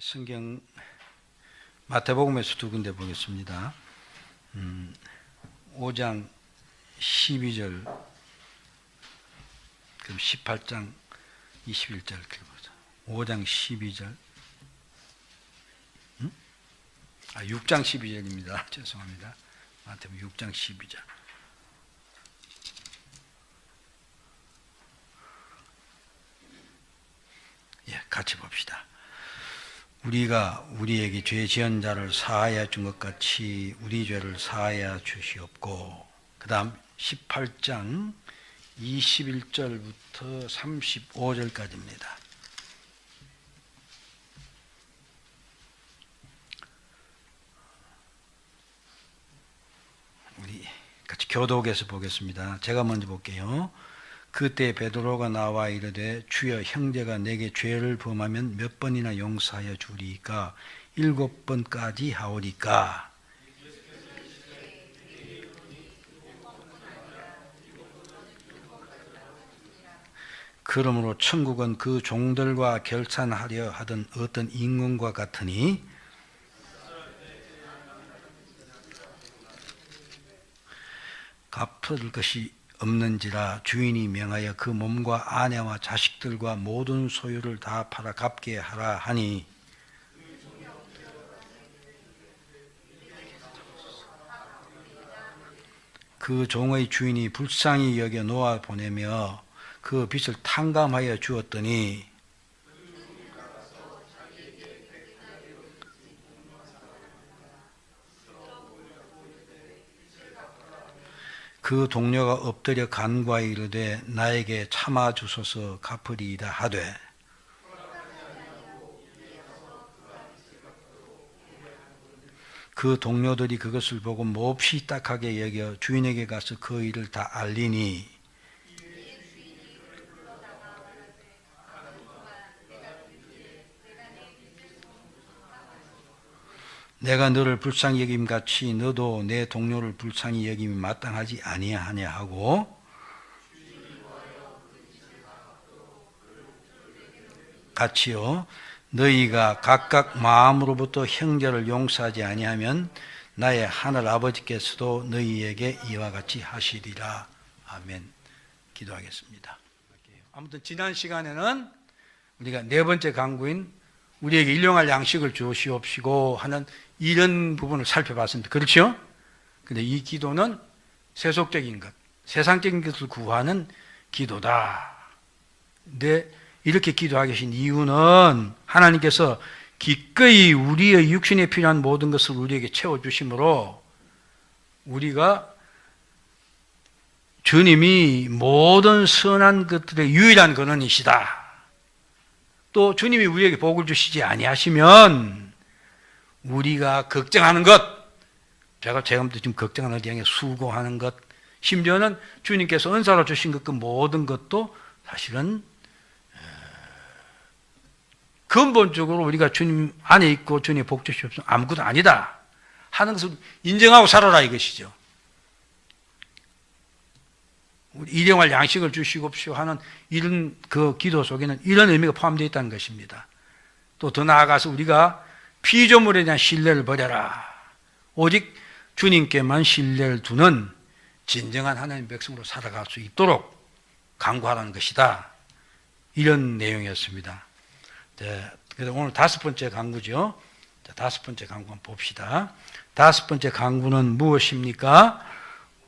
성경 마태복음에서 두 군데 보겠습니다. 5장 12절, 그럼 18장 21절 읽어보자. 5장 12절, 6장 12절입니다. 죄송합니다. 마태복음 6장 12절. 예, 같이 봅시다. 우리가 우리에게 죄 지은 자를 사하여 준 것 같이 우리 죄를 사하여 주시옵고, 그 다음 18장 21절부터 35절까지입니다. 우리 같이 교독에서 보겠습니다. 제가 먼저 볼게요. 그때 베드로가 나와 이르되 주여, 형제가 내게 죄를 범하면 몇 번이나 용서하여 주리까? 7번까지 하오리까? 그러므로 천국은 그 종들과 결산하려 하던 어떤 임금과 같으니 갚을 것이 없는지라 주인이 명하여 그 몸과 아내와 자식들과 모든 소유를 다 팔아 갚게 하라 하니, 그 종의 주인이 불쌍히 여겨 놓아 보내며 그 빚을 탕감하여 주었더니 그 동료가 엎드려 간구하여 이르되 나에게 참아 주소서 갚으리이다 하되, 그 동료들이 그것을 보고 몹시 딱하게 여겨 주인에게 가서 그 일을 다 알리니, 내가 너를 불쌍히 여김같이 너도 내 동료를 불쌍히 여김이 마땅하지 아니하냐 하고, 같이요, 너희가 각각 마음으로부터 형제를 용서하지 아니하면 나의 하늘 아버지께서도 너희에게 이와 같이 하시리라. 아멘. 기도하겠습니다. 아무튼 지난 시간에는 우리가 네 번째 강구인 우리에게 일용할 양식을 주시옵시고 하는 이런 부분을 살펴봤습니다. 그렇죠? 근데 이 기도는 세속적인 것, 세상적인 것을 구하는 기도다. 근데 이렇게 기도하게 하신 이유는 하나님께서 기꺼이 우리의 육신에 필요한 모든 것을 우리에게 채워주심으로 우리가 주님이 모든 선한 것들의 유일한 근원이시다. 또 주님이 우리에게 복을 주시지 아니하시면 우리가 걱정하는 것, 제가 지금 걱정하는 것, 수고하는 것, 심지어는 주님께서 은사로 주신 것 그 모든 것도 사실은 근본적으로 우리가 주님 안에 있고 주님의 복 주시옵소서 아무것도 아니다 하는 것을 인정하고 살아라 이것이죠. 우리 일용할 양식을 주시옵시오 하는 이런 그 기도 속에는 이런 의미가 포함되어 있다는 것입니다. 또 더 나아가서 우리가 피조물에 대한 신뢰를 버려라. 오직 주님께만 신뢰를 두는 진정한 하나님의 백성으로 살아갈 수 있도록 강구하라는 것이다. 이런 내용이었습니다. 네, 그래서 오늘 다섯 번째 강구죠. 다섯 번째 강구 한번 봅시다. 다섯 번째 강구는 무엇입니까?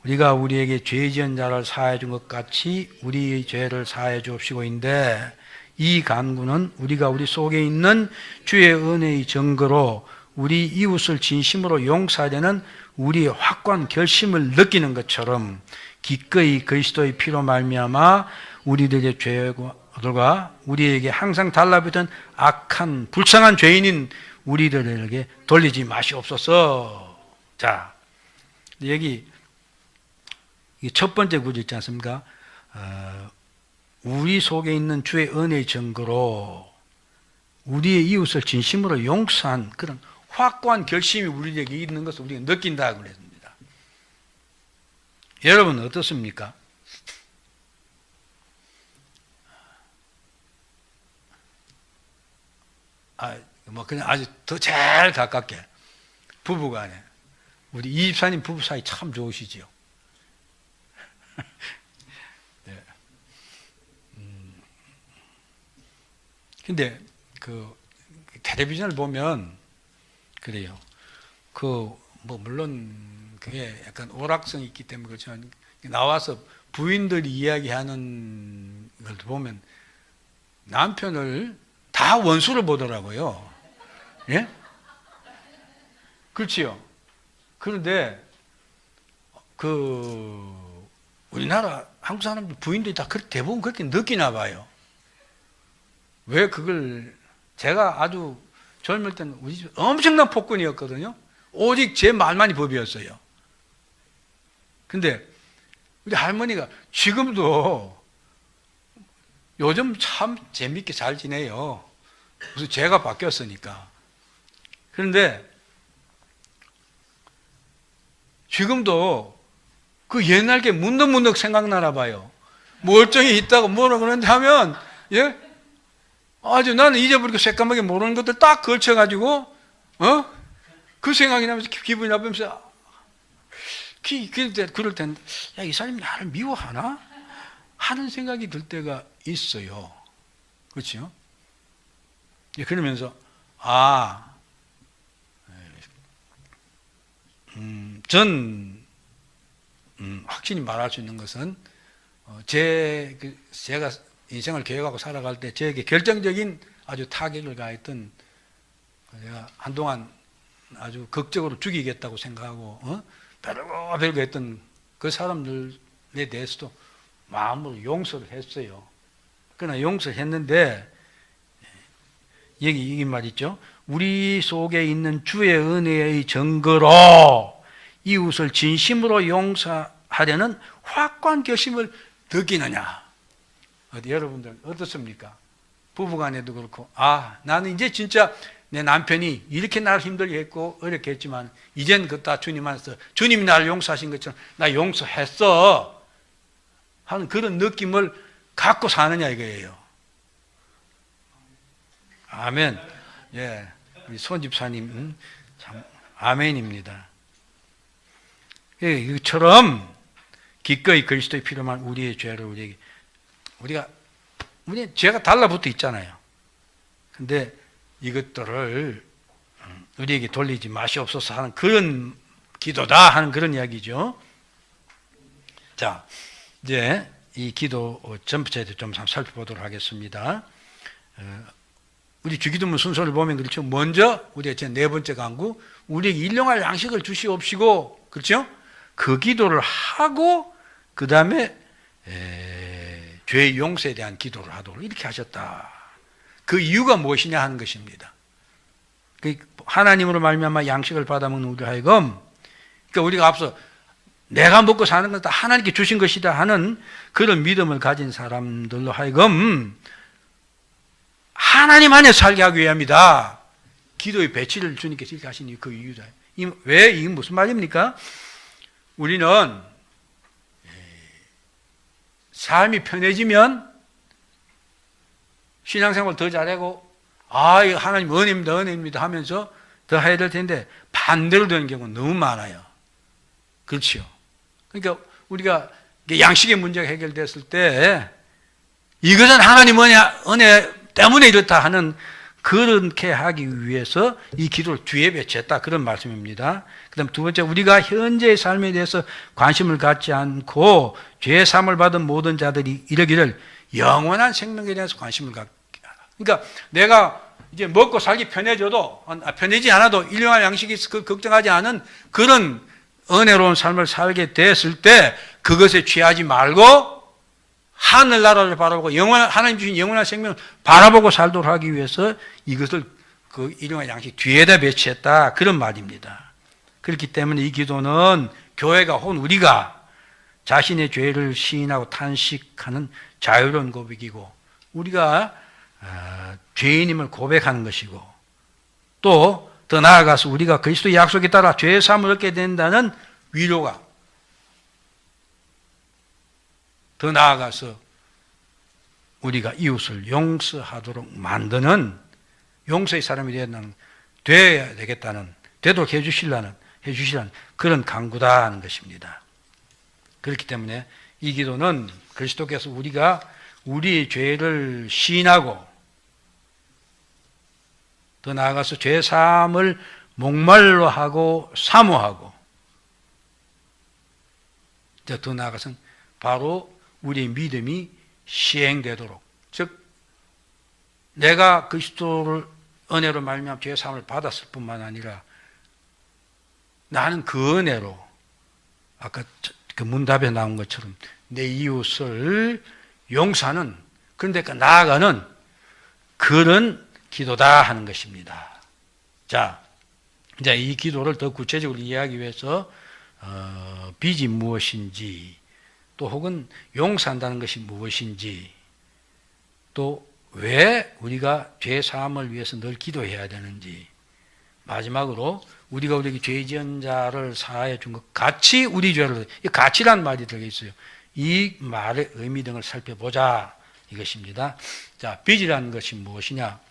우리가 우리에게 죄 지은 자를 사하여 준 것 같이 우리의 죄를 사하여 주옵시고인데, 이 간구는 우리가 우리 속에 있는 주의 은혜의 증거로 우리 이웃을 진심으로 용서하려는 우리의 확고한 결심을 느끼는 것처럼 기꺼이 그리스도의 피로 말미암아 우리들의 죄들과 우리에게 항상 달라붙은 악한 불쌍한 죄인인 우리들에게 돌리지 마시옵소서. 자, 여기 첫 번째 구절 있지 않습니까? 우리 속에 있는 주의 은혜의 증거로 우리의 이웃을 진심으로 용서한 그런 확고한 결심이 우리에게 있는 것을 우리가 느낀다고 그랬습니다. 여러분 어떻습니까? 뭐 그냥 아주 더 제일 가깝게 부부간에 우리 이 집사님 부부 사이 참 좋으시지요. 네. 근데 그 텔레비전을 보면 그래요. 그 뭐 물론 그게 약간 오락성이 있기 때문에 그렇지만 나와서 부인들이 이야기하는 걸 보면 남편을 다 원수를 보더라고요. 예? 그렇지요. 그런데 그 우리나라 한국 사람들 부인들이 다 대부분 그렇게 느끼나 봐요. 왜 그걸 제가 아주 젊을 때는 우리 집 엄청난 폭군이었거든요. 오직 제 말만이 법이었어요. 근데 우리 할머니가 지금도 요즘 참 재밌게 잘 지내요. 무슨 제가 바뀌었으니까. 그런데 지금도 그 옛날 게 문득문득 생각나나 봐요. 멀쩡히 있다고 뭐라 그러는데 하면, 예? 아주 나는 잊어버리고 새까맣게 모르는 것들 딱 걸쳐가지고, 그 생각이 나면서 기분이 나쁘면서, 그럴 때는, 야, 이 사람이 나를 미워하나? 하는 생각이 들 때가 있어요. 그렇죠? 예, 그러면서, 전, 확실히 말할 수 있는 것은, 제가 인생을 계획하고 살아갈 때 저에게 결정적인 아주 타격을 가했던 제가 한동안 아주 극적으로 죽이겠다고 생각하고 별거 했던 그 사람들에 대해서도 마음으로 용서를 했어요. 그러나 용서했는데 여기 이 말 있죠. 우리 속에 있는 주의 은혜의 증거로 이웃을 진심으로 용서하려는 확고한 결심을 느끼느냐. 어디 여러분들 어떻습니까? 부부간에도 그렇고 나는 이제 진짜 내 남편이 이렇게 나를 힘들게 했고 어렵게 했지만 이젠 그거 다 주님 안에서 주님이 나를 용서하신 것처럼 나 용서했어 하는 그런 느낌을 갖고 사느냐 이거예요. 아멘. 예, 우리 손 집사님 참 아멘입니다. 예, 이처럼 기꺼이 그리스도의 피로만 우리의 죄를 우리 죄가 달라붙어 있잖아요. 근데 이것들을 우리에게 돌리지 마시옵소서 하는 그런 기도다 하는 그런 이야기죠. 자, 이제 이 기도 전부터에 좀 살펴보도록 하겠습니다. 우리 주기도문 순서를 보면 그렇죠. 먼저 우리가 제 네 번째 강구 우리에게 일용할 양식을 주시옵시고 그렇죠. 그 기도를 하고 그 다음에 죄의 용서에 대한 기도를 하도록 이렇게 하셨다. 그 이유가 무엇이냐 하는 것입니다. 하나님으로 말미암아 양식을 받아먹는 우리 하여금 그러니까 우리가 앞서 내가 먹고 사는 건 다 하나님께 주신 것이다 하는 그런 믿음을 가진 사람들로 하여금 하나님 안에 살게 하기 위함이다. 기도의 배치를 주님께서 이렇게 하신 그 이유다. 왜? 이게 무슨 말입니까? 우리는 삶이 편해지면 신앙생활 더 잘하고 이거 하나님 은혜입니다 은혜입니다 하면서 더 해야 될 텐데 반대로 되는 경우는 너무 많아요. 그렇죠. 그러니까 우리가 양식의 문제가 해결됐을 때 이것은 하나님 은혜 때문에 이렇다 하는 그렇게 하기 위해서 이 기도를 뒤에 배치했다 그런 말씀입니다. 그 다음 두 번째 우리가 현재의 삶에 대해서 관심을 갖지 않고 죄 사함을 받은 모든 자들이 이러기를 영원한 생명에 대해서 관심을 갖게 하라. 그러니까 내가 이제 먹고 살기 편해져도 편해지지 않아도 일용할 양식이 걱정하지 않은 그런 은혜로운 삶을 살게 됐을 때 그것에 취하지 말고 하늘나라를 바라보고 하나님 주신 영원한 생명을 바라보고 살도록 하기 위해서 이것을 그 일용할 양식 뒤에다 배치했다 그런 말입니다. 그렇기 때문에 이 기도는 교회가 혹은 우리가 자신의 죄를 시인하고 탄식하는 자유로운 고백이고 우리가 죄인임을 고백하는 것이고 또 더 나아가서 우리가 그리스도의 약속에 따라 죄 사함을 얻게 된다는 위로가 더 나아가서 우리가 이웃을 용서하도록 만드는 용서의 사람이 되어야 되겠다는, 되도록 해주시라는 그런 간구다 하는 것입니다. 그렇기 때문에 이 기도는 그리스도께서 우리가 우리의 죄를 시인하고 더 나아가서 죄 사함을 목말로 하고 사모하고 더 나아가서는 바로 우리의 믿음이 시행되도록, 즉 내가 그리스도를 은혜로 말미암아 죄 사함을 받았을 뿐만 아니라 나는 그 은혜로 아까 그 문답에 나온 것처럼 내 이웃을 용서하는, 그런데 나아가는 그런 기도다 하는 것입니다. 자, 이제 이 기도를 더 구체적으로 이해하기 위해서 빚이 무엇인지, 또 혹은 용서한다는 것이 무엇인지, 또 왜 우리가 죄 사함을 위해서 늘 기도해야 되는지, 마지막으로 우리가 우리에게 죄 지은 자를 사하여 준 것 같이 우리 죄를, 이 같이란 말이 들어가 있어요. 이 말의 의미 등을 살펴보자 이것입니다. 자, 빚이라는 것이 무엇이냐?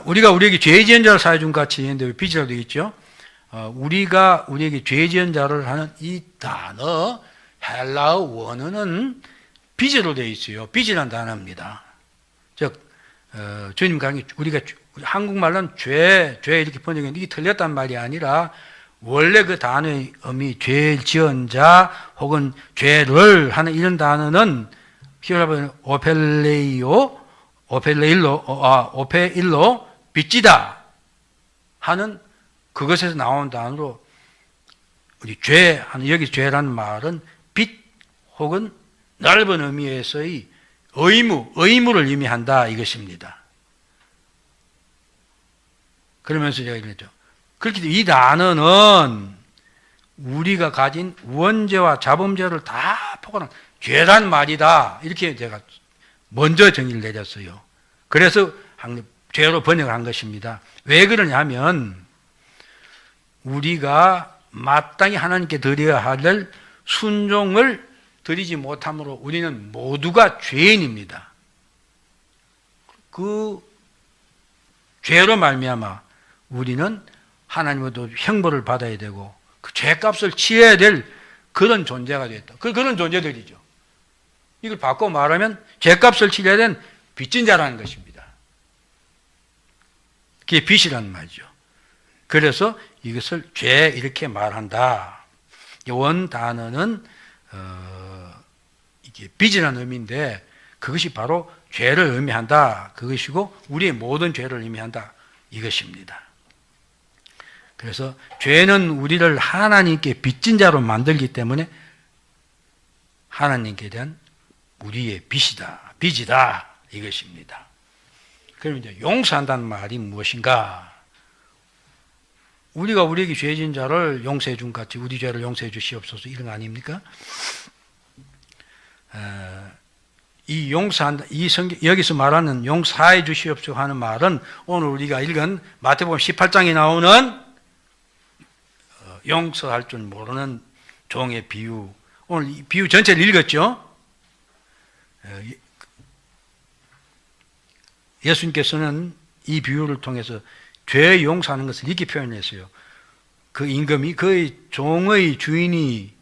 우리가 우리에게 죄 지은 자를 사하여 준 것 같이 했는데 왜 빚이라고 되어 있죠? 우리가 우리에게 죄 지은 자를 하는 이 단어, 헬라어 원어는 빚으로 되어 있어요. 빚이라는 단어입니다. 즉, 주님 강의, 우리가 한국말로는 죄 이렇게 번역했는데 이게 틀렸단 말이 아니라 원래 그 단어의 의미, 죄 지은 자 혹은 죄를 하는 이런 단어는 히브리어로 오페일로 빚지다 하는 그것에서 나온 단어로 우리 죄 하는, 여기 죄라는 말은 빚 혹은 넓은 의미에서의 의무를 의미한다 이것입니다. 그러면서 제가 이랬죠. 그렇기 때문에 이 단어는 우리가 가진 원죄와 자범죄를 다 포괄한 죄란 말이다. 이렇게 제가 먼저 정의를 내렸어요. 그래서 죄로 번역한 것입니다. 왜 그러냐면 우리가 마땅히 하나님께 드려야 할 순종을 드리지 못함으로 우리는 모두가 죄인입니다. 그 죄로 말미암아 우리는 하나님으로부터 형벌을 받아야 되고 그 죄값을 치러야 될 그런 존재가 되었다. 그런 존재들이죠. 이걸 바꿔 말하면 죄값을 치러야 된 빚진 자라는 것입니다. 그게 빚이라는 말이죠. 그래서 이것을 죄 이렇게 말한다. 원 단어는 이게 빚이라는 의미인데 그것이 바로 죄를 의미한다. 그것이고 우리의 모든 죄를 의미한다. 이것입니다. 그래서 죄는 우리를 하나님께 빚진 자로 만들기 때문에 하나님께 대한 우리의 빚이다. 이것입니다. 그럼 이제 용서한다는 말이 무엇인가? 우리가 우리에게 죄 지은 자를 용서해 준 것 같이 우리 죄를 용서해 주시옵소서 이런 거 아닙니까? 이 용서한다, 여기서 말하는 용서해 주시옵소서 하는 말은 오늘 우리가 읽은 마태복음 18장에 나오는 용서할 줄 모르는 종의 비유. 오늘 이 비유 전체를 읽었죠? 예수님께서는 이 비유를 통해서 죄 용서하는 것을 이렇게 표현했어요. 그 임금이, 그의 종의 주인이,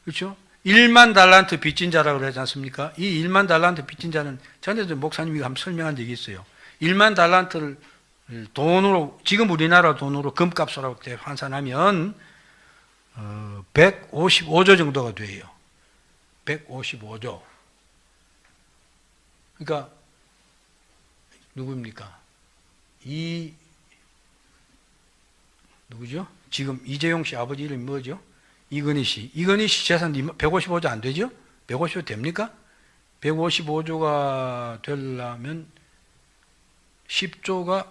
그렇죠? 1만 달란트 빚진 자라고 그러지 않습니까? 이 1만 달란트 빚진 자는 전에도 목사님이 한번 설명한 적이 있어요. 1만 달란트를 돈으로, 지금 우리나라 돈으로 금값으로 환산하면 155조 정도가 돼요. 155조. 그러니까 누구입니까? 누구죠? 지금 이재용 씨 아버지 이름이 뭐죠? 이건희 씨. 이건희 씨 재산 155조 안 되죠? 155조 됩니까? 155조가 되려면 10조가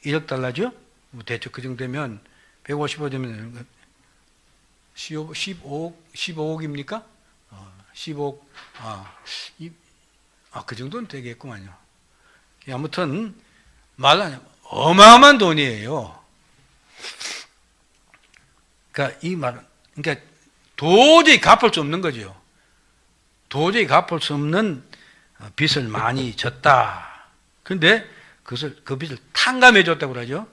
1억 달러죠? 뭐 대충 그 정도 되면 155 되면 15억입니까? 15억. 그 정도는 되겠구만요. 아무튼 말하자면 어마어마한 돈이에요. 그러니까 이 말은, 그러니까 도저히 갚을 수 없는 거죠. 도저히 갚을 수 없는 빚을 많이 졌다. 그런데 그 빚을 탕감해 줬다고 그러죠.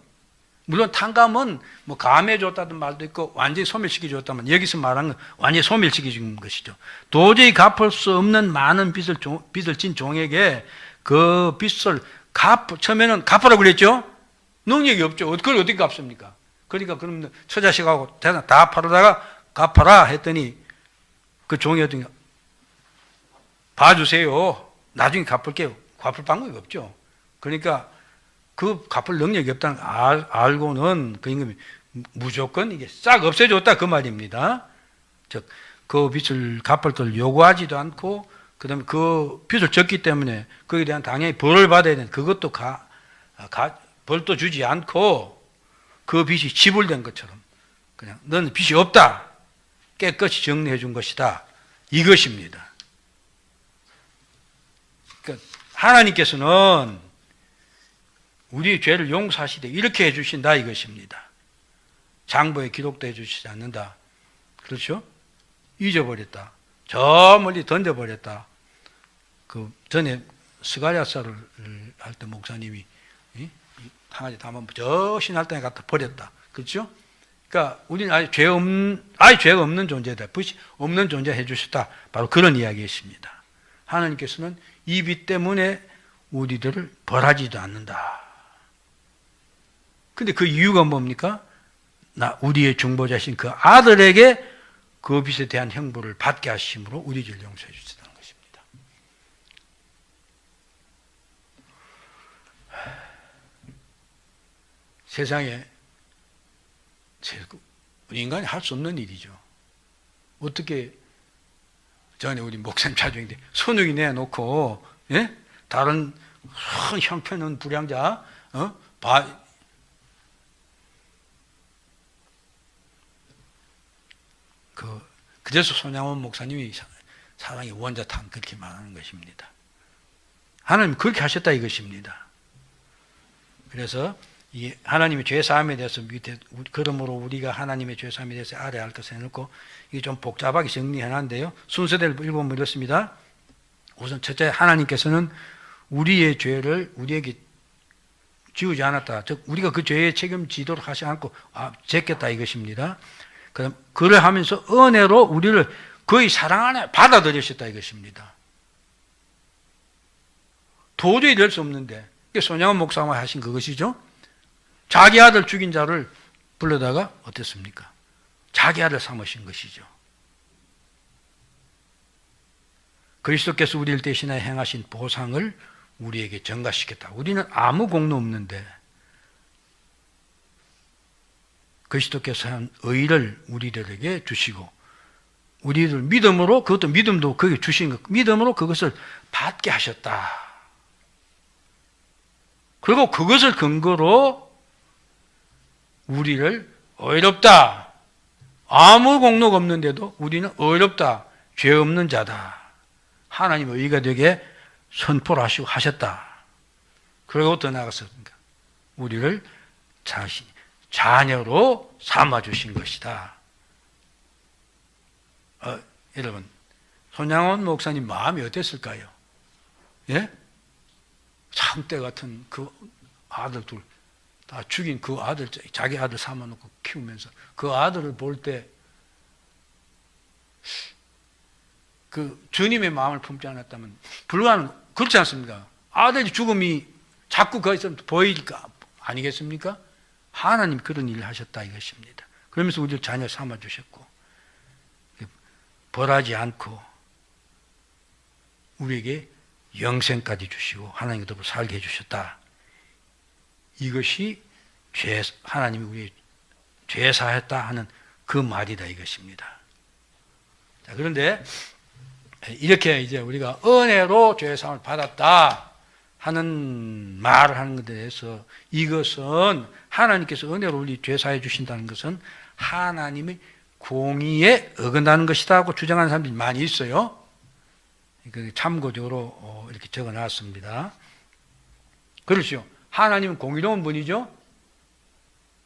물론 탕감은 뭐 감해 줬다는 말도 있고 완전히 소멸시켜 줬다면 여기서 말하는 건 완전히 소멸시켜 준 것이죠. 도저히 갚을 수 없는 많은 빚을 진 종에게 그 빚을 처음에는 갚으라고 그랬죠. 능력이 없죠. 그걸 어떻게 갚습니까? 그러니까 그러면 처자식하고 다 팔아다가 갚아라 했더니 그 종이 어떤 봐주세요. 나중에 갚을게요. 갚을 방법이 없죠. 그러니까 그 갚을 능력이 없다는 걸 알고는 그 임금이 무조건 이게 싹 없애줬다 그 말입니다. 즉 그 빚을 갚을 걸 요구하지도 않고 그다음에 그 빚을 졌기 때문에 거기에 대한 당연히 벌을 받아야 되는 그것도 벌도 주지 않고 그 빚이 지불된 것처럼 그냥 너는 빚이 없다. 깨끗이 정리해 준 것이다. 이것입니다. 그러니까 하나님께서는 우리의 죄를 용서하시되 이렇게 해주신다 이것입니다. 장부에 기록도 해주시지 않는다. 그렇죠? 잊어버렸다. 저 멀리 던져버렸다. 그 전에 스가랴서를 할 때 목사님이 강아지 담아 저 신할당에 갖다 버렸다. 그렇죠? 그러니까 우리는 아예 죄가 없는 존재다. 빚이 없는 존재 해주셨다. 바로 그런 이야기였습니다. 하나님께서는 이 빚 때문에 우리들을 벌하지도 않는다. 근데 그 이유가 뭡니까? 우리의 중보자신 그 아들에게 그 빚에 대한 형벌을 받게 하심으로 우리 죄를 용서해 주시다는 것입니다. 세상에 우리 인간이 할 수 없는 일이죠. 어떻게 전에 우리 목사님 자주 얘기했는데 손육이 내놓고 다른 형편없는 불량자 그래서 손양원 목사님이 사랑의 원자탄 그렇게 말하는 것입니다. 하나님 그렇게 하셨다 이것입니다. 그래서 이 하나님의 죄사함에 대해서 그러므로 우리가 하나님의 죄사함에 대해서 알아야 할 것을 해놓고 이게 좀 복잡하게 정리해놨는데요. 순서대로 읽어보면 이렇습니다. 우선 첫째, 하나님께서는 우리의 죄를 우리에게 지우지 않았다. 즉 우리가 그 죄에 책임지도록 하지 않고 제꼈다 이것입니다. 그럼 그를 하면서 은혜로 우리를 그의 사랑 안에 받아들이셨다 이것입니다. 도저히 될 수 없는데 이게 손양원 목사가 하신 그것이죠. 자기 아들 죽인 자를 불러다가 어땠습니까? 자기 아들 삼으신 것이죠. 그리스도께서 우리를 대신하여 행하신 보상을 우리에게 전가시켰다. 우리는 아무 공로 없는데 그리스도께서 한 의를 우리들에게 주시고 우리들 믿음으로 그것도 믿음도 그게 주신 것 믿음으로 그것을 받게 하셨다. 그리고 그것을 근거로 우리를 의롭다. 아무 공로가 없는데도 우리는 의롭다. 죄 없는 자다. 하나님의 의가 되게 선포를 하시고 하셨다. 그리고 더 나아가서 우리를 자녀로 삼아주신 것이다. 여러분, 손양원 목사님 마음이 어땠을까요? 예? 창대 같은 그 아들 둘 다 죽인 그 아들, 자기 아들 삼아놓고 키우면서 그 아들을 볼 때 그 주님의 마음을 품지 않았다면 불가능, 그렇지 않습니까? 아들의 죽음이 자꾸 거기서 보일까 아니겠습니까? 하나님 그런 일을 하셨다 이것입니다. 그러면서 우리를 자녀 삼아주셨고 벌하지 않고 우리에게 영생까지 주시고 하나님과 더불어 살게 해주셨다. 이것이 하나님이 우리 죄사했다 하는 그 말이다 이것입니다. 자, 그런데 이렇게 이제 우리가 은혜로 죄사함을 받았다 하는 말을 하는 것에 대해서 이것은 하나님께서 은혜로 우리 죄사해 주신다는 것은 하나님의 공의에 어긋나는 것이다 하고 주장하는 사람들이 많이 있어요. 참고적으로 이렇게 적어 놨습니다. 그렇죠. 하나님은 공의로운 분이죠.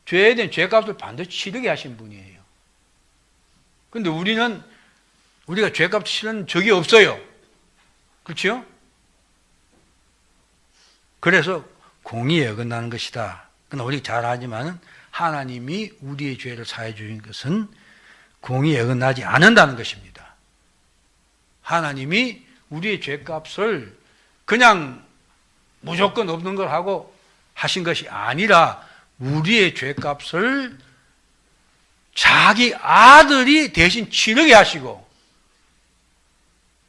죄에 대한 죄값을 반드시 치르게 하신 분이에요. 그런데 우리가 죄값 치르는 적이 없어요. 그렇죠? 그래서 공의에 어긋나는 것이다. 그러나 우리가 잘 알지만 하나님이 우리의 죄를 사해 주신 것은 공의에 어긋나지 않는다는 것입니다. 하나님이 우리의 죄값을 그냥 무조건 없는 걸 하고 하신 것이 아니라 우리의 죄값을 자기 아들이 대신 치르게 하시고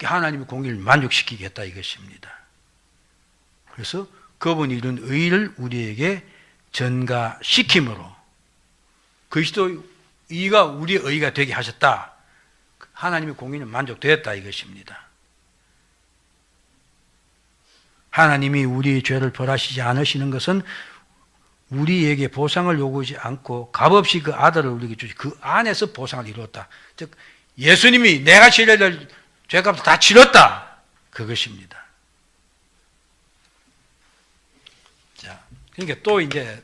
하나님의 공의를 만족시키겠다 이것입니다. 그래서 그분이 이룬 의를 우리에게 전가시킴으로 그리스도 의가 우리의 의가 되게 하셨다. 하나님의 공의는 만족되었다 이것입니다. 하나님이 우리의 죄를 벌하시지 않으시는 것은 우리에게 보상을 요구하지 않고 값없이 그 아들을 우리에게 주시 그 안에서 보상을 이루었다. 즉 예수님이 내가 치러야 될 죄값을 다 치렀다. 그것입니다. 자, 그러니까 또 이제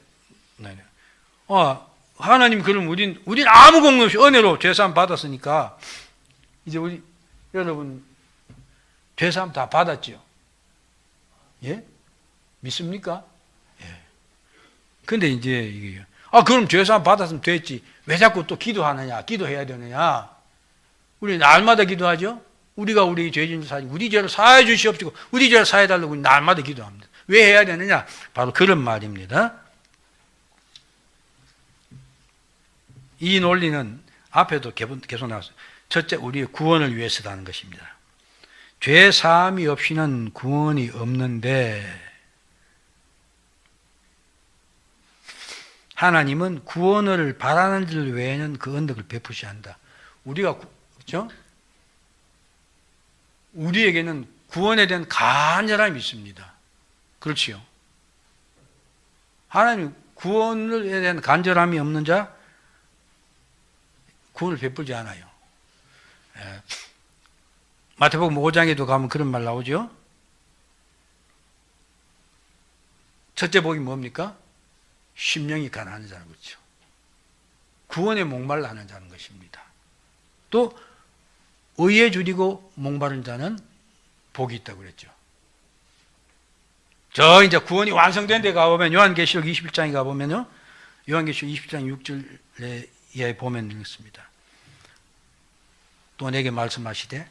하나님 그럼 우린 아무 공로 없이 은혜로 죄사함 받았으니까 이제 우리 여러분 죄사함 다 받았죠. 예? 믿습니까? 예. 근데 이제 이게 그럼 죄사함 받았으면 됐지. 왜 자꾸 또 기도하느냐? 기도해야 되느냐? 우리 날마다 기도하죠. 우리가 우리 죄진 사지 우리 죄를 사해 주시옵시고 우리 죄를 사해 달라고 날마다 기도합니다. 왜 해야 되느냐? 바로 그런 말입니다. 이 논리는 앞에도 계속 나왔어요. 첫째, 우리의 구원을 위해서라는 것입니다. 죄 사함이 없이는 구원이 없는데 하나님은 구원을 바라는 줄 외에는 그 언덕을 베푸시 한다. 우리가 그렇죠? 우리에게는 구원에 대한 간절함이 있습니다. 그렇지요? 하나님 구원에 대한 간절함이 없는 자 구원을 베풀지 않아요. 마태복음 5장에도 가면 그런 말 나오죠. 첫째 복이 뭡니까? 심령이 가난한 자는 그렇죠. 구원에 목말라 하는 자는 것입니다. 또 의에 줄이고 목마른 자는 복이 있다고 그랬죠. 저 이제 구원이 완성된 데 가보면 요한계시록 21장에 가보면요. 요한계시록 20장 6절에 보면 읽습니다. 또 내게 말씀하시되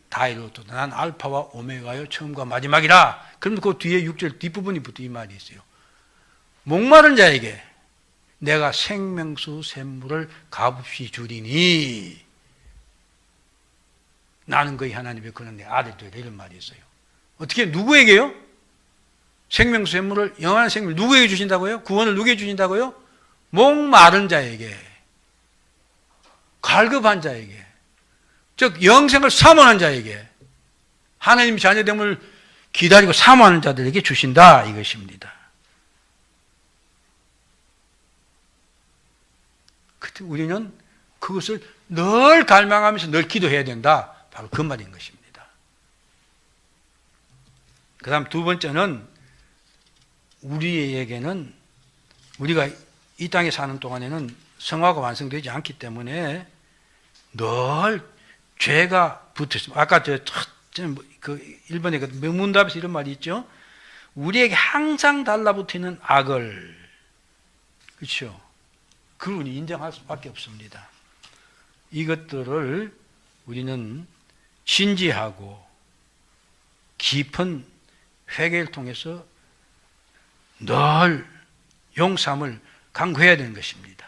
다 이루었도다. 난 알파와 오메가요 처음과 마지막이라. 그럼 그 뒤에 6절 뒷부분이 붙어 이 말이 있어요. 목마른 자에게 내가 생명수 샘물을 값없이 주리니 나는 거의 하나님의 그런 내 아들 되리라 이런 말이 있어요. 어떻게 누구에게요? 생명수 샘물을 영원한 생명을 누구에게 주신다고요? 구원을 누구에게 주신다고요? 목마른 자에게 갈급한 자에게 즉 영생을 사모하는 자에게 하나님 자녀됨을 기다리고 사모하는 자들에게 주신다 이것입니다. 그때 우리는 그것을 늘 갈망하면서 늘 기도해야 된다. 바로 그 말인 것입니다. 그 다음 두 번째는 우리에게는 우리가 이 땅에 사는 동안에는 성화가 완성되지 않기 때문에 늘 죄가 붙어 있습니다. 아까 그 일본의 그 명문답에서 이런 말이 있죠. 우리에게 항상 달라붙는 악을 그렇죠. 그걸 인정할 수밖에 없습니다. 이것들을 우리는 진지하고 깊은 회개를 통해서 늘 용서함을 강구해야 되는 것입니다.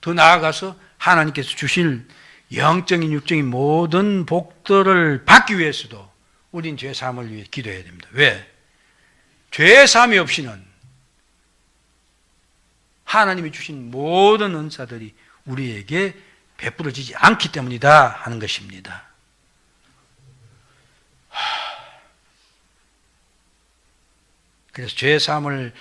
더 나아가서 하나님께서 주실 영적인 육적인 모든 복들을 받기 위해서도 우린 죄사함을 위해 기도해야 됩니다. 왜? 죄사함이 없이는 하나님이 주신 모든 은사들이 우리에게 베풀어지지 않기 때문이다 하는 것입니다. 그래서 죄사함을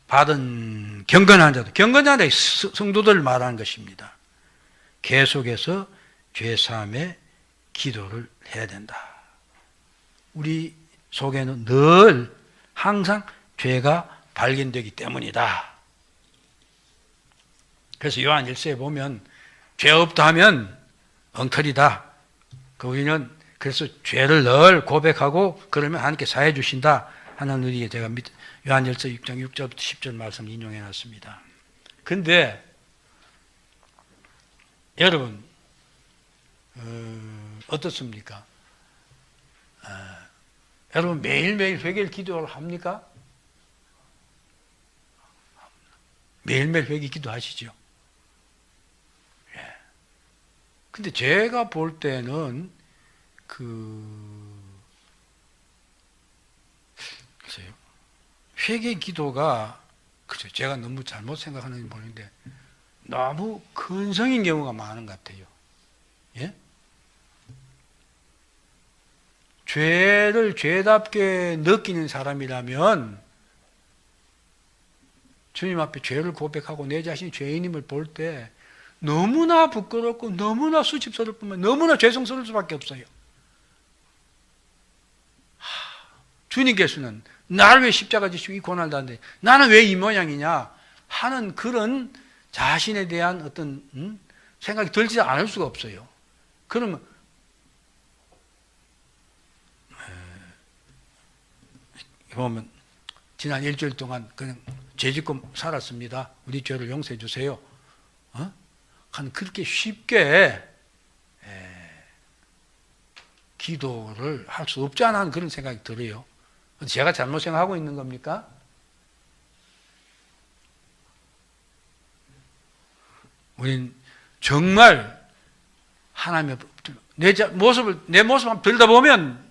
받은 경건한 자들, 경건한 자들 성도들을 말하는 것입니다. 계속해서 죄사함의 기도를 해야 된다. 우리 속에는 늘 항상 죄가 발견되기 때문이다. 그래서 요한 1서에 보면 죄 없다 하면 엉터리다. 우리는 그래서 죄를 늘 고백하고 그러면 하나님께 사해 주신다 하는 의미에 제가 요한일서 6장 6절부터 10절 말씀 인용해 놨습니다. 근데 여러분 어떻습니까? 여러분 매일매일 회개를 기도를 합니까? 매일매일 회개 기도하시죠? 예. 근데 제가 볼 때는 글쎄요. 회개 기도가 그죠? 제가 너무 잘못 생각하는지 모르는데 너무 근성인 경우가 많은 것 같아요. 예? 죄를 죄답게 느끼는 사람이라면 주님 앞에 죄를 고백하고 내 자신이 죄인임을 볼 때 너무나 부끄럽고 너무나 수치스러울 뿐만 너무나 죄송스러울 수밖에 없어요. 주님께서는 나를 왜 십자가 지시고 이 고난을 당하는데 나는 왜 이 모양이냐 하는 그런 자신에 대한 어떤 생각이 들지 않을 수가 없어요. 그러면 보면 지난 일주일 동안 그냥 죄짓고 살았습니다. 우리 죄를 용서해 주세요. 그렇게 쉽게 기도를 할 수 없지 않아 하는 그런 생각이 들어요. 제가 잘못 생각하고 있는 겁니까? 우린 정말 하나님의 내 모습 한번 들여다보면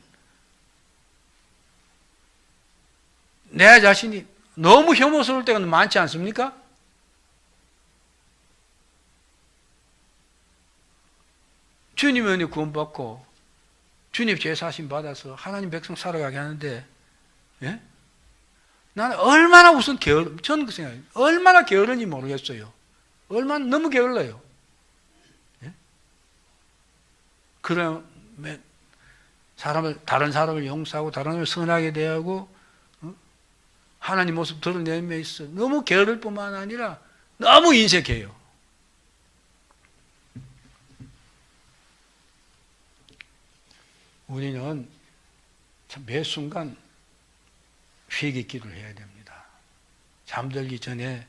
내 자신이 너무 혐오스러울 때가 많지 않습니까? 주님의 은혜 구원받고 주님 죄 사심 받아서 하나님 백성 살아가게 하는데 예? 나는 얼마나 우선 저는 그 생각이에요. 얼마나 게으른지 모르겠어요. 얼마나 너무 게을러요. 예? 그러면 다른 사람을 용서하고 다른 사람을 선하게 대하고 하나님 모습 드러내며 있어. 너무 게으를 뿐만 아니라 너무 인색해요. 우리는 참 매 순간 회개 기도를 해야 됩니다. 잠들기 전에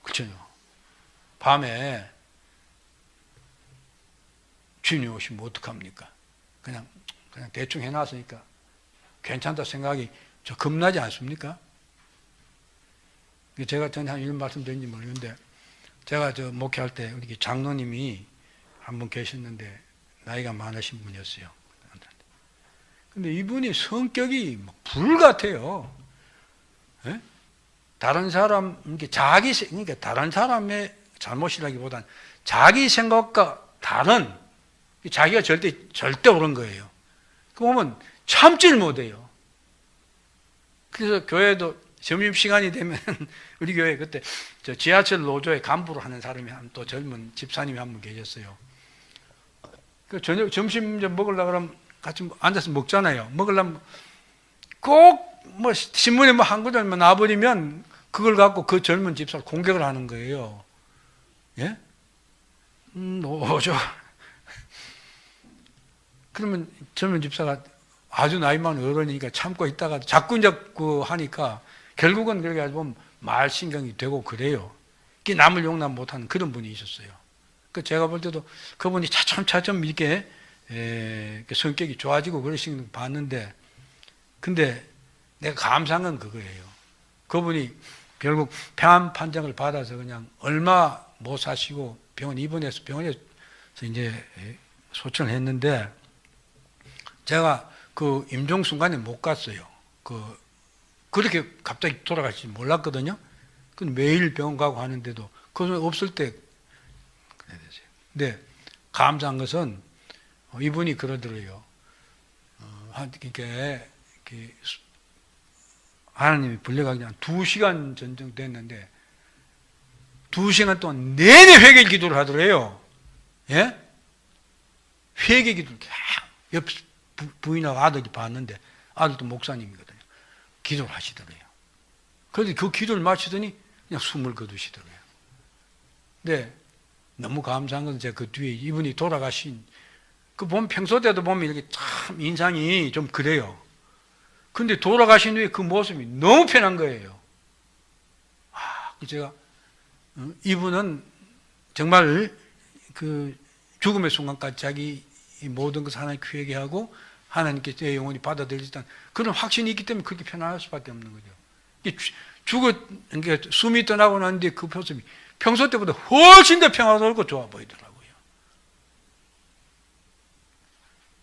그렇죠. 밤에 주님 오시면 어떡합니까? 그냥 대충 해놨으니까 괜찮다 생각이 겁나지 않습니까? 제가 전에 한 이런 말씀 드린지 모르겠는데 제가 목회할 때 우리 장로님이 한 분 계셨는데 나이가 많으신 분이었어요. 근데 이분이 성격이 불 같아요. 예? 다른 사람, 그러니까 다른 사람의 잘못이라기보다는 자기 생각과 다른, 자기가 절대 옳은 거예요. 그 보면 참질 못해요. 그래서 교회도 점심시간이 되면 우리 교회 그때 지하철 노조의 간부로 하는 사람이 또 젊은 집사님이 한 분 계셨어요. 그 저녁 점심 먹으려고 그러면 같이 앉아서 먹잖아요. 먹으려면 꼭 신문에 한 구절만 나버리면 그걸 갖고 그 젊은 집사를 공격을 하는 거예요. 예? 노조. 그러면 젊은 집사가 아주 나이 많은 어른이니까 참고 있다가 자꾸 하니까 결국은 그렇게 보면 말신경이 되고 그래요. 그게 남을 용납 못하는 그런 분이 있었어요. 그 제가 볼 때도 그분이 차츰 이렇게 성격이 좋아지고 그러시는 거 봤는데, 근데 내가 감사한 건 그거예요. 그분이 결국 폐암 판정을 받아서 그냥 얼마 못 사시고 병원에서 이제 소천을 했는데, 제가 그 임종 순간에 못 갔어요. 그렇게 갑자기 돌아가실지 몰랐거든요. 근데 매일 병원 가고 하는데도 그건 없을 때 그래야 되세요. 근데 감사한 것은 이분이 그러더래요. 하나님이 불려가기 한 2시간 전정 됐는데 2시간 동안 내내 회개 기도를 하더래요. 예? 회개 기도를 옆 부인하고 아들이 봤는데 아들도 목사님이거든요. 기도를 하시더래요. 그런데 그 기도를 마치더니 그냥 숨을 거두시더래요. 근데 너무 감사한 건 제가 그 뒤에 이분이 돌아가신 그 보면 평소 때도 보면 이렇게 참 인상이 좀 그래요. 근데 돌아가신 후에 그 모습이 너무 편한 거예요. 제가 이분은 정말 그 죽음의 순간까지 자기 모든 것을 하나님께 회개하고 하나님께 제 영혼이 받아들이겠다는 그런 확신이 있기 때문에 그렇게 편안할 수밖에 없는 거죠. 그러니까 숨이 떠나고 나는데 그 모습이 평소 때보다 훨씬 더 평화롭고 좋아 보이더라고요.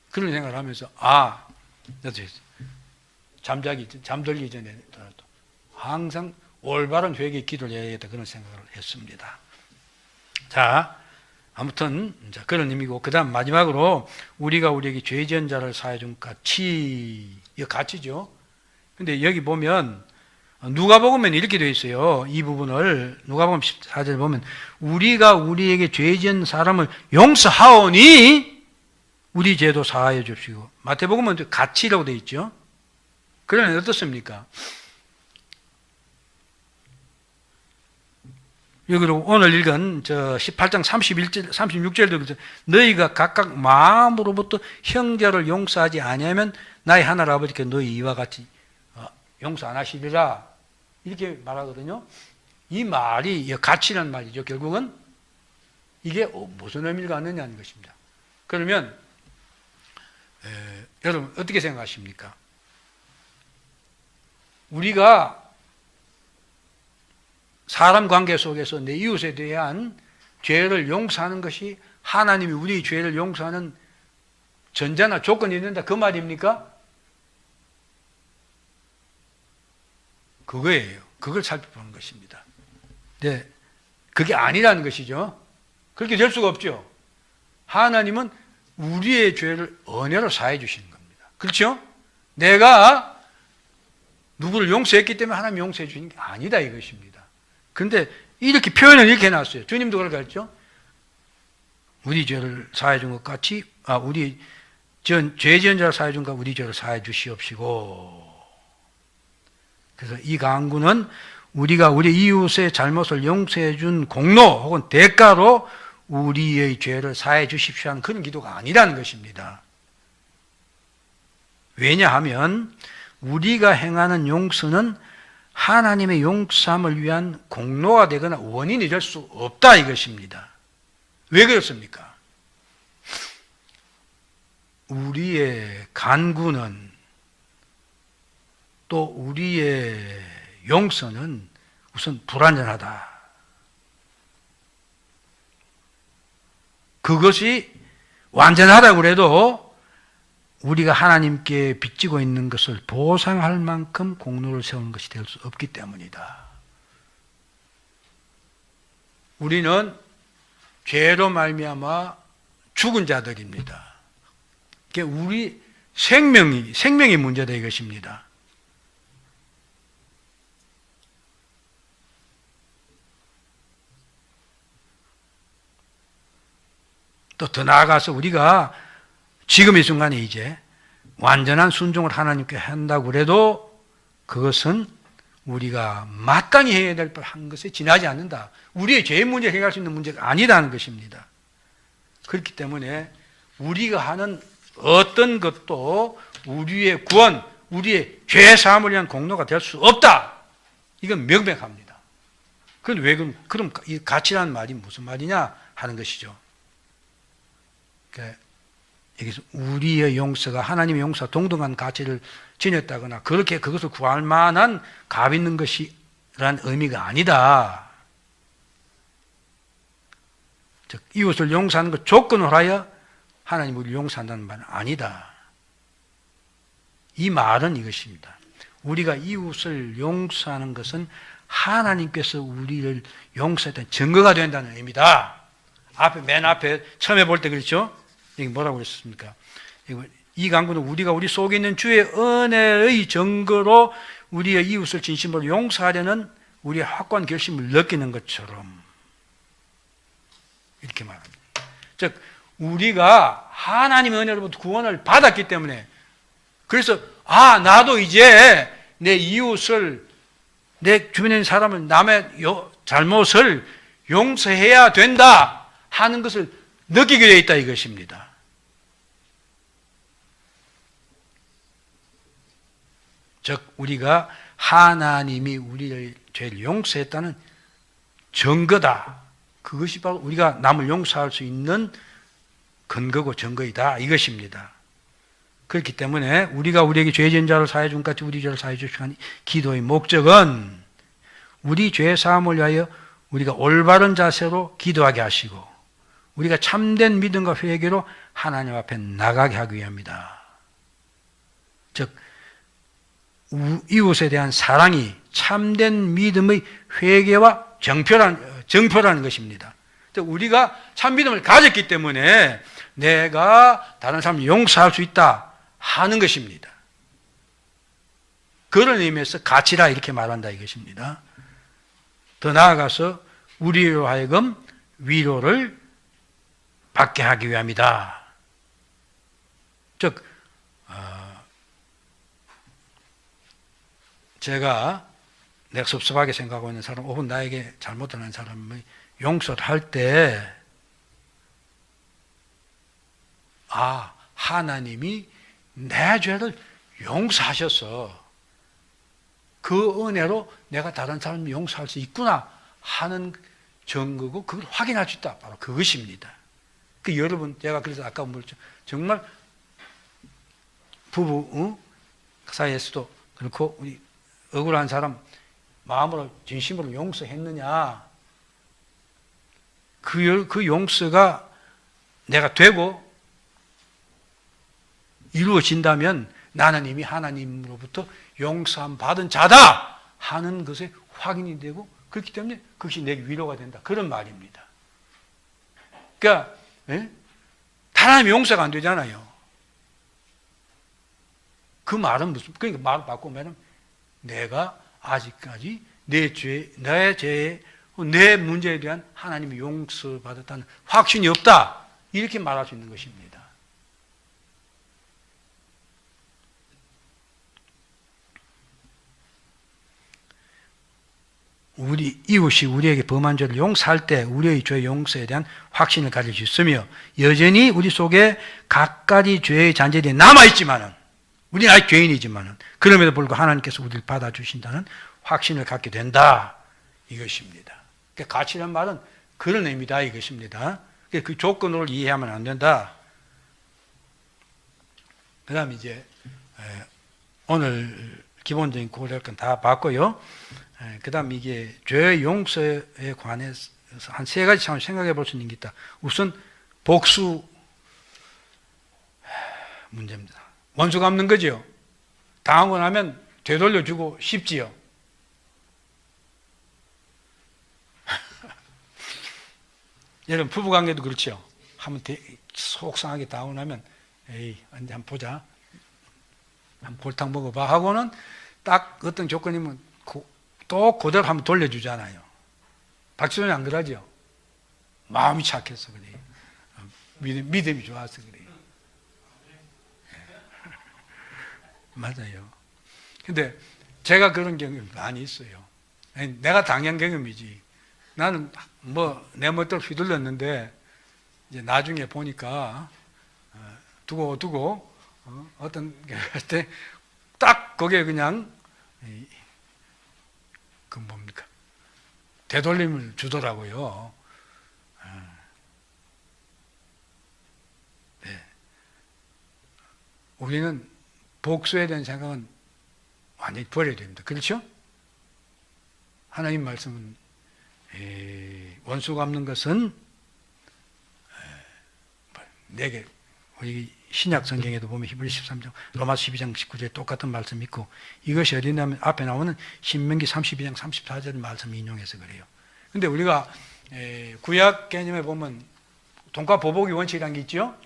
그런 생각을 하면서 잠들기 전에라도 항상 올바른 회개 기도를 해야겠다 그런 생각을 했습니다. 자, 아무튼 그런 의미고 그 다음 마지막으로 우리가 우리에게 죄 지은 자를 사하여 준 가치, 이거 가치죠. 근데 여기 보면 누가복음에는 이렇게 되어 있어요. 이 부분을 누가복음 14절 보면 우리가 우리에게 죄 지은 사람을 용서하오니 우리 죄도 사하여 줍시고, 마태복음은 가치라고 되어 있죠. 그러면 어떻습니까? 여기로 오늘 읽은 18장 31절, 36절도 너희가 각각 마음으로부터 형제를 용서하지 아니하면 나의 하늘 아버지께 너희 이와 같이 용서 안 하시리라 이렇게 말하거든요. 이 말이 가치라는 말이죠. 결국은 이게 무슨 의미를 갖느냐는 것입니다. 그러면 여러분 어떻게 생각하십니까? 우리가 사람 관계 속에서 내 이웃에 대한 죄를 용서하는 것이 하나님이 우리 죄를 용서하는 전제나 조건이 된다 그 말입니까? 그거예요. 그걸 살펴보는 것입니다. 네, 그게 아니라는 것이죠. 그렇게 될 수가 없죠. 하나님은 우리의 죄를 은혜로 사해 주시는 겁니다. 그렇죠? 내가 누구를 용서했기 때문에 하나님이 용서해 주는 게 아니다 이것입니다. 그런데 이렇게 표현을 이렇게 해놨어요. 주님도 그렇게 했죠. 우리 죄를 사해 준 것 같이 우리 죄 지은 자를 사해 준 것 우리 죄를 사해 주시옵시고. 그래서 이 강구는 우리가 우리 이웃의 잘못을 용서해 준 공로 혹은 대가로 우리의 죄를 사해 주십시오 하는 그런 기도가 아니라는 것입니다. 왜냐하면 우리가 행하는 용서는 하나님의 용서함을 위한 공로가 되거나 원인이 될 수 없다 이것입니다. 왜 그렇습니까? 우리의 간구는 또 우리의 용서는 우선 불완전하다. 그것이 완전하다고 해도 우리가 하나님께 빚지고 있는 것을 보상할 만큼 공로를 세우는 것이 될 수 없기 때문이다. 우리는 죄로 말미암아 죽은 자들입니다. 그게 우리 생명이 문제다 이것입니다. 또 더 나아가서 우리가 지금 이 순간에 이제 완전한 순종을 하나님께 한다고 해도 그것은 우리가 마땅히 해야 될 한 것에 지나지 않는다. 우리의 죄의 문제를 해결할 수 있는 문제가 아니라는 것입니다. 그렇기 때문에 우리가 하는 어떤 것도 우리의 구원, 우리의 죄 사함을 위한 공로가 될 수 없다. 이건 명백합니다. 그럼 왜 그럼 이 가치라는 말이 무슨 말이냐 하는 것이죠. 여기서 우리의 용서가 하나님의 용서와 동등한 가치를 지녔다거나 그렇게 그것을 구할 만한 값 있는 것이라는 의미가 아니다. 즉 이웃을 용서하는 것 조건을 하여 하나님이 우리를 용서한다는 말은 아니다. 이 말은 이것입니다. 우리가 이웃을 용서하는 것은 하나님께서 우리를 용서했다는 증거가 된다는 의미다. 맨 앞에 처음에 볼 때 그렇죠? 여기 뭐라고 그랬습니까? 이 강구는 우리가 우리 속에 있는 주의 은혜의 증거로 우리의 이웃을 진심으로 용서하려는 우리의 확고한 결심을 느끼는 것처럼 이렇게 말합니다. 즉 우리가 하나님의 은혜로부터 구원을 받았기 때문에 그래서 나도 이제 내 이웃을 내 주변에 있는 사람을 남의 잘못을 용서해야 된다 하는 것을 느끼게 되어 있다 이것입니다. 즉 우리가 하나님이 우리의 죄를 용서했다는 증거다. 그것이 바로 우리가 남을 용서할 수 있는 근거고 증거이다 이것입니다. 그렇기 때문에 우리가 우리에게 죄진 자를 사해 준 같이 우리 죄를 사해 주시고 하는 기도의 목적은 우리 죄 사함을 위하여 우리가 올바른 자세로 기도하게 하시고 우리가 참된 믿음과 회개로 하나님 앞에 나가게 하기 위함이다. 즉 이웃에 대한 사랑이 참된 믿음의 회개와 정표라는 것입니다. 즉 우리가 참 믿음을 가졌기 때문에 내가 다른 사람을 용서할 수 있다 하는 것입니다. 그런 의미에서 가치라 이렇게 말한다 이것입니다. 더 나아가서 우리로 하여금 위로를 받게 하기 위함이다. 즉 내가 섭섭하게 생각하고 있는 사람 혹은 나에게 잘못한 사람의 용서를 할 때 하나님이 내 죄를 용서하셔서 그 은혜로 내가 다른 사람을 용서할 수 있구나 하는 증거고 그걸 확인할 수 있다. 바로 그것입니다. 여러분 제가 그래서 아까 물었죠. 정말 부부 사이에서도 그렇고 우리 억울한 사람 마음으로 진심으로 용서했느냐 그 용서가 내가 되고 이루어진다면 나는 이미 하나님으로부터 용서함 받은 자다 하는 것에 확인이 되고 그렇기 때문에 그것이 내게 위로가 된다 그런 말입니다. 그러니까 하나님의 용서가 안 되잖아요. 그 말은 무슨 그러니까 말을 바꾸면 내가 아직까지 내 죄에 내 문제에 대한 하나님의 용서받았다는 확신이 없다 이렇게 말할 수 있는 것입니다. 우리 이웃이 우리에게 범한 죄를 용서할 때 우리의 죄 용서에 대한 확신을 가질 수 있으며 여전히 우리 속에 각가지 죄의 잔재들이 남아있지만은 우리는 아직 죄인이지만은 그럼에도 불구하고 하나님께서 우리를 받아주신다는 확신을 갖게 된다 이것입니다. 그러니까 가치란 말은 그런 의미다 이것입니다. 그 조건으로 이해하면 안 된다. 그 다음에 이제 오늘 기본적인 고려할 건 다 봤고요. 그 다음 이게 죄 용서에 관해서 한 세 가지 참 생각해 볼 수 있는 게 있다. 우선 복수 문제입니다. 원수 갚는 거죠. 당하고 나면 되돌려주고 싶지요. 여러분 부부관계도 그렇죠. 한번 속상하게 당하고 나면 에이 언제 한번 보자. 한번 골탕 먹어봐 하고는 딱 어떤 조건이면 또 그대로 한번 돌려주잖아요. 박수현이 안 그러죠? 마음이 착해서 그래요. 믿음이 좋아서 그래요. 맞아요. 근데 제가 그런 경험이 많이 있어요. 내가 당한 경험이지. 나는 내 멋대로 휘둘렀는데 이제 나중에 보니까 두고 어떤 때 딱 거기에 그냥 그 뭡니까 되돌림을 주더라고요. 네. 우리는 복수에 대한 생각은 완전히 버려야 됩니다. 그렇죠? 하나님 말씀은 원수 갚는 것은 내게 우리 신약 성경에도 보면 히브리 13장, 로마서 12장 19절에 똑같은 말씀이 있고 이것이 어디냐면 앞에 나오는 신명기 32장 34절 말씀 인용해서 그래요. 근데 우리가 구약 개념에 보면 돈과 보복의 원칙이라는 게 있죠.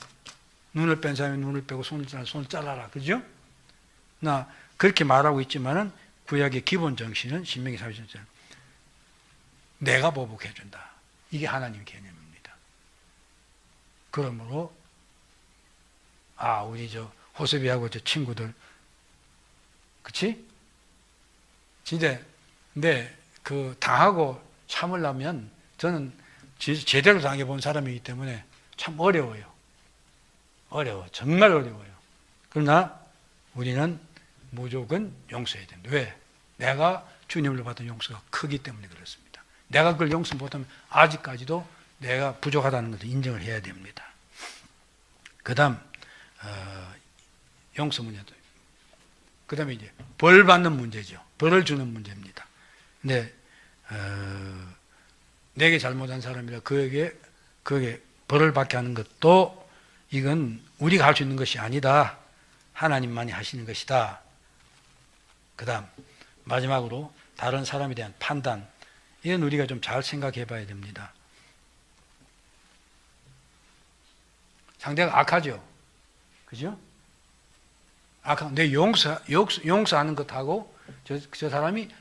눈을 뺀 사람이 눈을 빼고 손을 잘라라. 그죠? 나 그렇게 말하고 있지만은 구약의 기본 정신은 신명기 32장 내가 보복해준다. 이게 하나님 개념입니다. 그러므로 우리 호섭이하고 친구들, 그치? 진짜, 근데 당하고 참으려면 저는 제대로 당해본 사람이기 때문에 참 어려워요. 정말 어려워요. 그러나 우리는 무조건 용서해야 됩니다. 왜? 내가 주님을 받은 용서가 크기 때문에 그렇습니다. 내가 그걸 용서 못하면 아직까지도 내가 부족하다는 것을 인정을 해야 됩니다. 그 다음 용서 문제도, 그 다음에 이제 벌 받는 문제죠. 벌을 주는 문제입니다. 근데 내게 잘못한 사람이라 그에게 벌을 받게 하는 것도 이건 우리가 할 수 있는 것이 아니다. 하나님만이 하시는 것이다. 그 다음 마지막으로 다른 사람에 대한 판단, 이건 우리가 좀 잘 생각해 봐야 됩니다. 상대가 악하죠. 그죠? 내 용서하는 것하고 저 사람이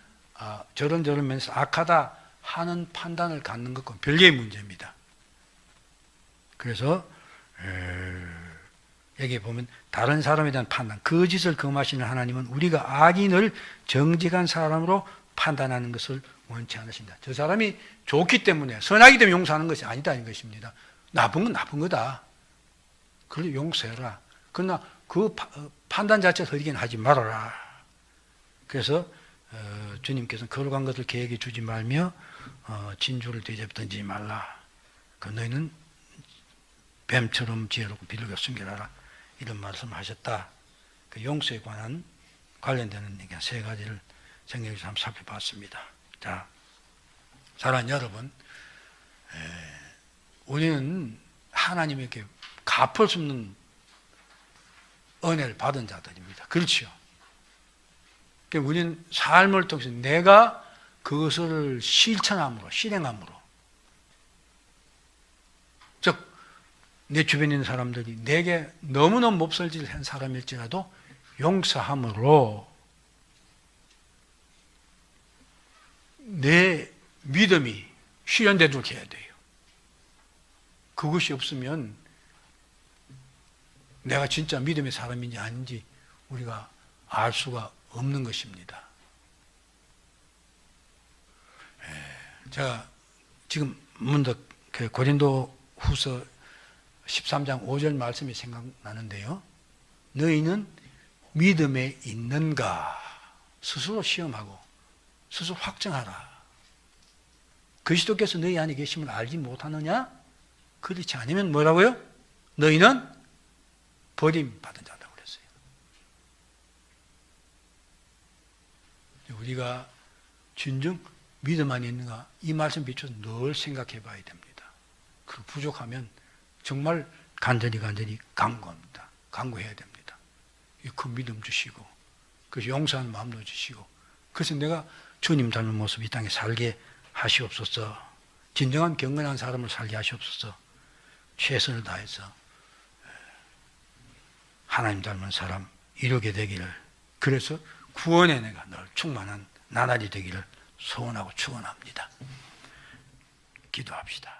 저런 면에서 악하다 하는 판단을 갖는 것과 별개의 문제입니다. 그래서 여기 보면 다른 사람에 대한 판단, 거짓을 금하시는 하나님은 우리가 악인을 정직한 사람으로 판단하는 것을 원치 않으신다. 저 사람이 좋기 때문에, 선하기 때문에 용서하는 것이 아니다는 것입니다. 나쁜 건 나쁜 거다. 그걸 용서해라. 그러나 그 판단 자체를 허리긴 하지 말아라. 그래서 주님께서는 거룩한 것을 계획에 주지 말며 진주를 대접에 던지지 말라. 너희는 뱀처럼 지혜롭고 비둘기가 숨겨라라. 이런 말씀을 하셨다. 그 용서에 관련되는 세 가지를 생각해서 한번 살펴봤습니다. 자, 사랑하는 여러분, 우리는 하나님에게 갚을 수 없는 은혜를 받은 자들입니다. 그렇죠? 그러니까 우리는 삶을 통해서 내가 그것을 실행함으로, 즉 내 주변에 있는 사람들이 내게 너무너무 몹쓸짓을 한 사람일지라도 용서함으로 내 믿음이 실현되도록 해야 돼요. 그것이 없으면 내가 진짜 믿음의 사람인지 아닌지 우리가 알 수가 없는 것입니다. 제가 지금 문득 고린도 후서 13장 5절 말씀이 생각나는데요. 너희는 믿음에 있는가? 스스로 시험하고 스스로 확정하라. 그리스도께서 너희 안에 계심을 알지 못하느냐? 그렇지 않으면 뭐라고요? 너희는 버림받은 자라고 그랬어요. 우리가 진정 믿음 안에 있는가? 이 말씀 비춰서 늘 생각해 봐야 됩니다. 그 부족하면 정말 간절히 간구합니다. 간구해야 됩니다. 그 믿음 주시고, 그래서 용서하는 마음도 주시고, 그래서 내가 주님 닮은 모습 이 땅에 살게 하시옵소서. 진정한 경건한 사람을 살게 하시옵소서. 최선을 다해서 하나님 닮은 사람 이루게 되기를, 그래서 구원의 내가 늘 충만한 나날이 되기를 소원하고 축원합니다. 기도합시다.